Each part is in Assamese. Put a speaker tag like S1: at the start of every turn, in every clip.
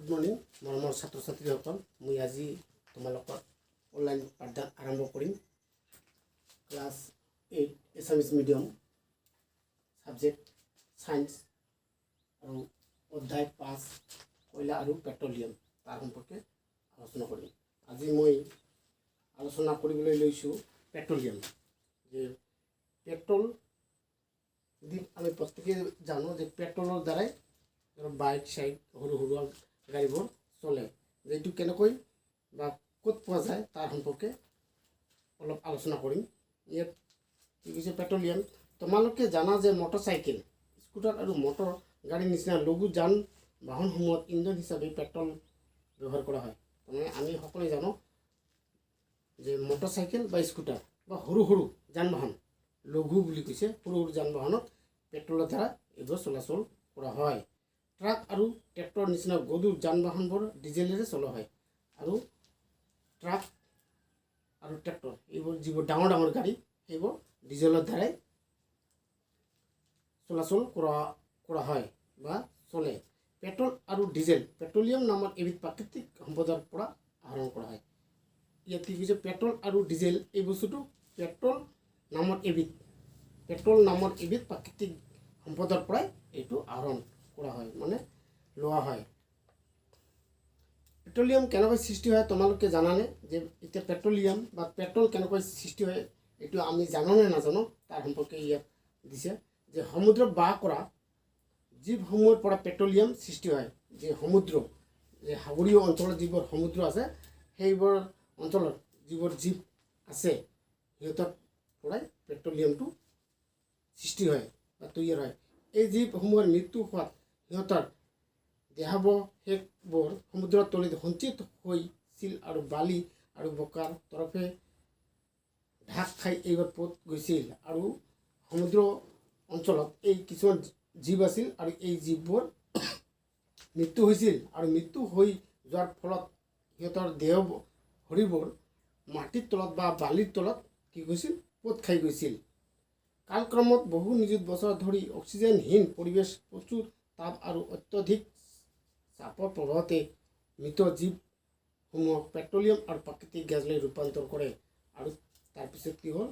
S1: গুড মৰ্ণিং মৰমৰ ছাত্ৰ ছাত্ৰীসকল। মই আজি তোমালোকৰ অনলাইন পাঠদান আৰম্ভ কৰিম। Class 8 Assamese medium subject science আৰু অধ্যায় 5 কয়লা আৰু পেট্ৰলিয়াম তাৰ সম্পৰ্কে আলোচনা কৰিম। আজি মই আলোচনা কৰিবলৈ লৈছোঁ পেট্ৰলিয়াম। যে পেট্ৰল আমি প্ৰত্যেকে জানো যে পেট্ৰলৰ দ্বাৰাই বাইক সাইক সৰু সৰু গাড়ীবোৰ চলে। এইটো কেনেকৈ বা ক'ত পোৱা যায় তাৰ সম্পৰ্কে অলপ আলোচনা কৰিম। ইয়াত কি কৈছে পেট্ৰলিয়াম। তোমালোকে জানা যে মটৰচাইকেল, স্কুটাৰ আৰু মটৰ গাড়ীৰ নিচিনা লঘু যান বাহনসমূহত ইন্ধন হিচাপে পেট্ৰল ব্যৱহাৰ কৰা হয়। তাৰমানে আমি সকলোৱে জানো যে মটৰচাইকেল বা স্কুটাৰ বা সৰু সৰু যান বাহন, লঘু বুলি কৈছে, সৰু সৰু যান বাহনত পেট্ৰলৰ দ্বাৰা এইবোৰ চলাচল কৰা হয়। ট্ৰাক আৰু ট্ৰেক্টৰ নিচিনা গধুৰ যান বাহনবোৰ ডিজেলেৰে চলোৱা হয়। আৰু ট্ৰাক আৰু ট্ৰেক্টৰ এইবোৰ যিবোৰ ডাঙৰ ডাঙৰ গাড়ী সেইবোৰ ডিজেলৰ দ্বাৰাই চলাচল কৰা হয় বা চলে। পেট্ৰল আৰু ডিজেল পেট্ৰলিয়াম নামৰ এবিধ প্ৰাকৃতিক সম্পদৰ পৰা আহৰণ কৰা হয়। ইয়াত কি কৈছে পেট্ৰল আৰু ডিজেল এই বস্তুটো পেট্ৰল নামৰ এবিধ প্ৰাকৃতিক সম্পদৰ পৰাই এইটো আহৰণ কৰা হয়, মানে লোৱা হয়। পেট্ৰলিয়াম কেনেকৈ সৃষ্টি হয় তোমালোকে জানানে? যে এতিয়া পেট্ৰলিয়াম বা পেট্ৰল কেনেকৈ সৃষ্টি হয় এইটো আমি জানো নে নাজানো তাৰ সম্পৰ্কে ইয়াত দিছে। যে সমুদ্ৰত বাস কৰা জীৱসমূহৰ পৰা পেট্ৰলিয়াম সৃষ্টি হয়। যে সমুদ্ৰ, যে সাগৰীয় অঞ্চলত যিবোৰ সমুদ্ৰ আছে সেইবোৰ অঞ্চলত যিবোৰ জীৱ আছে সিহঁতৰ পৰাই পেট্ৰলিয়ামটো সৃষ্টি হয় বা তৈয়াৰ হয়। এই জীৱসমূহৰ মৃত্যু হোৱাত সিহঁতৰ দেহাৱশেষবোৰ সমুদ্ৰৰ তলিত সঞ্চিত হৈছিল আৰু বালি আৰু বোকাৰ তৰফে ঢাক খাই এইবোৰ পোত গৈছিল। আৰু সমুদ্ৰ অঞ্চলত এই কিছুমান জীৱ আছিল আৰু এই জীৱবোৰ মৃত্যু হৈছিল আৰু মৃত্যু হৈ যোৱাৰ ফলত সিহঁতৰ দেহ শৰীৰবোৰ মাটিৰ তলত বা বালিৰ তলত কি গৈছিল, পোত খাই গৈছিল। কালক্ৰমত বহু নিযুত বছৰ ধৰি অক্সিজেনহীন পৰিৱেশ, প্ৰচুৰ তাপ আৰু অত্যধিক চাপৰ প্ৰভাৱতে মৃত জীৱসমূহক পেট্ৰলিয়াম আৰু প্ৰাকৃতিক গেছলৈ ৰূপান্তৰ কৰে। আৰু তাৰপিছত কি হ'ল,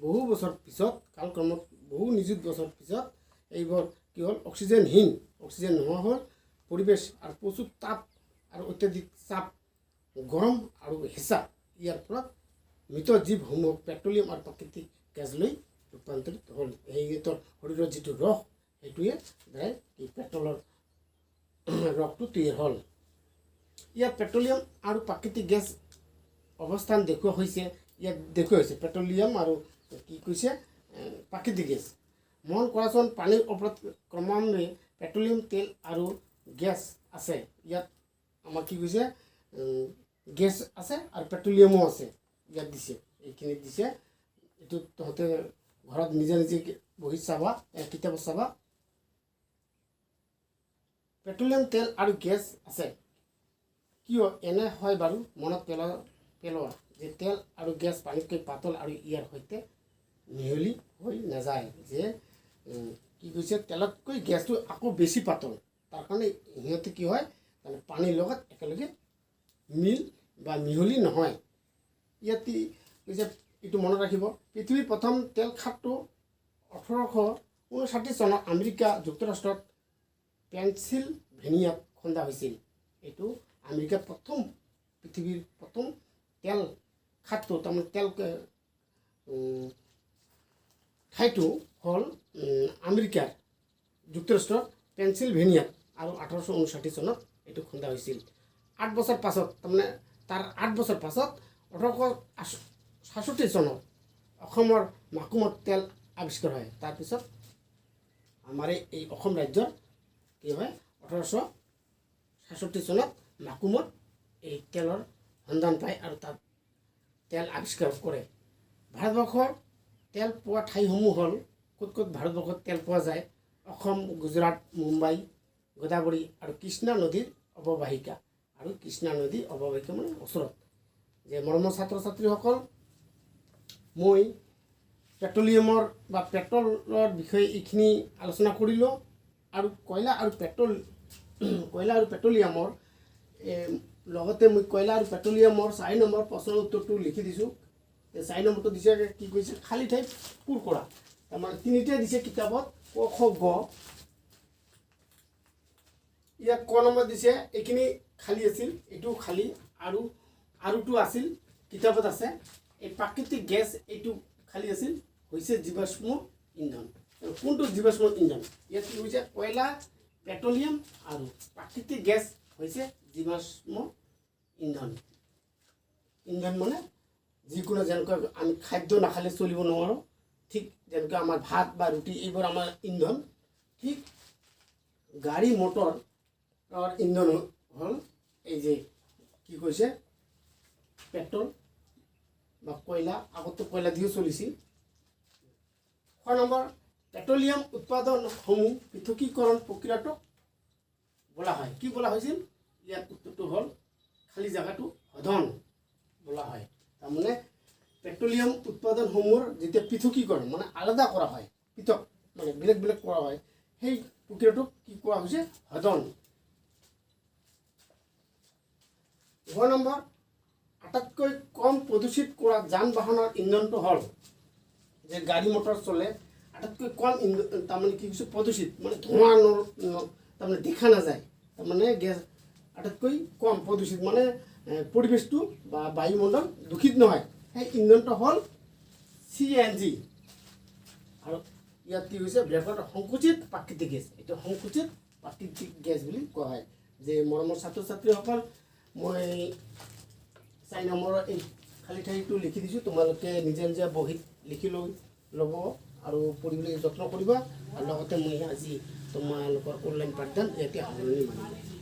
S1: বহু বছৰ পিছত, কালক্ৰমত বহু নিযুত বছৰ পিছত এইবোৰ কি হ'ল, অক্সিজেন নোহোৱা হ'ল, পৰিৱেশ আৰু প্ৰচুৰ তাপ আৰু অত্যাধিক চাপ, গৰম আৰু হেঁচা, ইয়াৰ ফলত মৃত জীৱসমূহক পেট্ৰলিয়াম আৰু প্ৰাকৃতিক গেছলৈ ৰূপান্তৰিত হ'ল। সিহঁতৰ শৰীৰৰ যিটো ৰস সেইটোৱে দ্বাৰাই এই পেট্ৰলৰ ৰসটো তৈয়াৰ হ'ল। ইয়াত পেট্ৰলিয়াম আৰু প্ৰাকৃতিক গেছ অৱস্থান দেখুওৱা হৈছে। ইয়াত দেখুওৱা হৈছে পেট্ৰলিয়াম আৰু কি কৈছে প্ৰাকৃতিক গেছ। মন কৰাচোন, পানীৰ ওপৰত ক্ৰমান্বয়ে পেট্ৰলিয়াম, তেল আৰু গেছ আছে। ইয়াত আমাৰ কি কৈছে গেছ আছে আৰু পেট্ৰলিয়ামো আছে। ইয়াত দিছে, এইখিনিত দিছে। এইটো তহঁতে ঘৰত নিজে নিজে বহি চাবা, কিতাপত চাবা। পেট্ৰলিয়াম, তেল আৰু গেছ আছে। কিয় এনে হয় বাৰু? মনত পেলোৱা যে তেল আৰু গেছ পানীতকৈ পাতল আৰু ইয়াৰ সৈতে মিহলি হৈ নাযায়। যে কি কৈছে তেলতকৈ গেছটো আকৌ বেছি পাতল, তাৰ কাৰণে সিহঁতে কি হয় মানে পানীৰ লগত একেলগে মিহলি নহয়। ইয়াত কৈছে এইটো মনত ৰাখিব। পৃথিৱীৰ প্ৰথম তেল খাদটো 1859 চনত আমেৰিকা যুক্তৰাষ্ট্ৰত পেনচিলভেনিয়াত খন্দা হৈছিল। এইটো আমেৰিকাত পৃথিৱীৰ প্ৰথম তেল খাদটো, তাৰমানে তেল ঠাইটো হ'ল আমেৰিকাৰ যুক্তৰাষ্ট্ৰৰ পেনচিলভেনিয়াত আৰু 1859 চনত এইটো খন্দা হৈছিল। 8 বছৰ পাছত, তাৰমানে তাৰ 8 বছৰ পাছত 1866 চনত অসমৰ মাকুমত তেল আৱিষ্কাৰ হয়। তাৰপিছত আমাৰ এই অসম ৰাজ্যৰ কি হয় 1866 চনত মাকুমত এই তেলৰ সন্ধান পায় আৰু তাত তেল আৱিষ্কাৰ কৰে। ভাৰতবৰ্ষৰ তেল পোৱা ঠাইসমূহ হ'ল, ক'ত ক'ত ভাৰতবৰ্ষত তেল পোৱা যায়? অসম, গুজৰাট, মুম্বাই, গোদাবৰী আৰু কৃষ্ণা নদীৰ অৱবাহিকা। আৰু কৃষ্ণা নদী অৱবাহিকা মানে ওচৰত। যে মৰমৰ ছাত্ৰ ছাত্ৰীসকল, মই পেট্ৰলিয়ামৰ বা পেট্ৰলৰ বিষয়ে এইখিনি আলোচনা কৰিলোঁ। আৰু কয়লা আৰু পেট্ৰল কয়লা আৰু পেট্ৰলিয়ামৰ লগতে মই কয়লা আৰু পেট্ৰলিয়ামৰ 4 নম্বৰ প্ৰশ্নৰ উত্তৰটো লিখি দিছোঁ। 4 নম্বৰটো দিছে কি কৈছে খালী ঠাই পূৰ কৰা। তাৰমানে তিনিটাই দিছে কিতাপত ক খ গ। ইয়াত ক নম্বৰ দিছে এইখিনি খালী আছিল, এইটো খালী আৰুটো আছিল কিতাপত আছে। এই প্ৰাকৃতিক গেছ এইটো খালী আছিল হৈছে জীৱাশ্ম ইন্ধন। কোনটো জীৱাশ্ম ইন্ধন? ইয়াত কি হৈছে কয়লা পেট্ৰলিয়াম আৰু প্ৰাকৃতিক গেছ হৈছে জীৱাশ্ম ইন্ধন। ইন্ধন মানে যিকোনো যেনেকৈ আমি খাদ্য নাখালে চলিব নোৱাৰোঁ, ঠিক যেনেকৈ আমাৰ ভাত বা ৰুটি এইবোৰ আমাৰ ইন্ধন, ঠিক গাড়ী মটৰৰ ইন্ধন হ'ল এই যে কি কৈছে পেট্ৰল বা কয়লা। আগতো কয়লা দিও চলিছিল। 6 নম্বৰ পেট্ৰলিয়াম উৎপাদনসমূহ পৃথকীকৰণ প্ৰক্ৰিয়াটোক বলা হয়। কি বলা হৈছিল? ইয়াত উত্তৰটো হ'ল খালী জাগাটো শোধন বলা হয়। তাৰমানে পেট্ৰলিয়াম উৎপাদনসমূহৰ যেতিয়া পৃথকীকৰণ মানে আলাদা কৰা হয়, পৃথক মানে বেলেগ বেলেগ কৰা হয়, সেই প্ৰক্ৰিয়াটোক কি কোৱা হৈছে? শোধন। 9 নম্বৰ আটাইতকৈ কম প্ৰদূষিত কৰা যান বাহনৰ ইন্ধনটো হ'ল যে গাড়ী মটৰ চলে আটাইতকৈ কম ইন্ধন, তাৰমানে কি কৈছে প্ৰদূষিত মানে ধোঁৱা তাৰমানে দেখা নাযায়, তাৰমানে গেছ আটাইতকৈ কম প্ৰদূষিত মানে পৰিৱেশটো বা বায়ুমণ্ডল দূষিত নহয়, সেই ইন্ধনটো হ'ল CNG। আৰু ইয়াত কি হৈছে ব্ৰেকত সংকুচিত প্ৰাকৃতিক গেছ, এইটো সংকুচিত প্ৰাকৃতিক গেছ বুলি কোৱা হয়। যে মৰমৰ ছাত্ৰ ছাত্ৰীসকল, মই 4 নম্বৰৰ এই খালী ঠাইটো লিখি দিছোঁ। তোমালোকে নিজে নিজে বহীত লিখি ল'ব আৰু পঢ়িবলৈ যত্ন কৰিবা। আৰু লগতে মই আজি তোমালোকৰ অনলাইন পাঠদান ইয়াতে সামৰণি মাৰিম।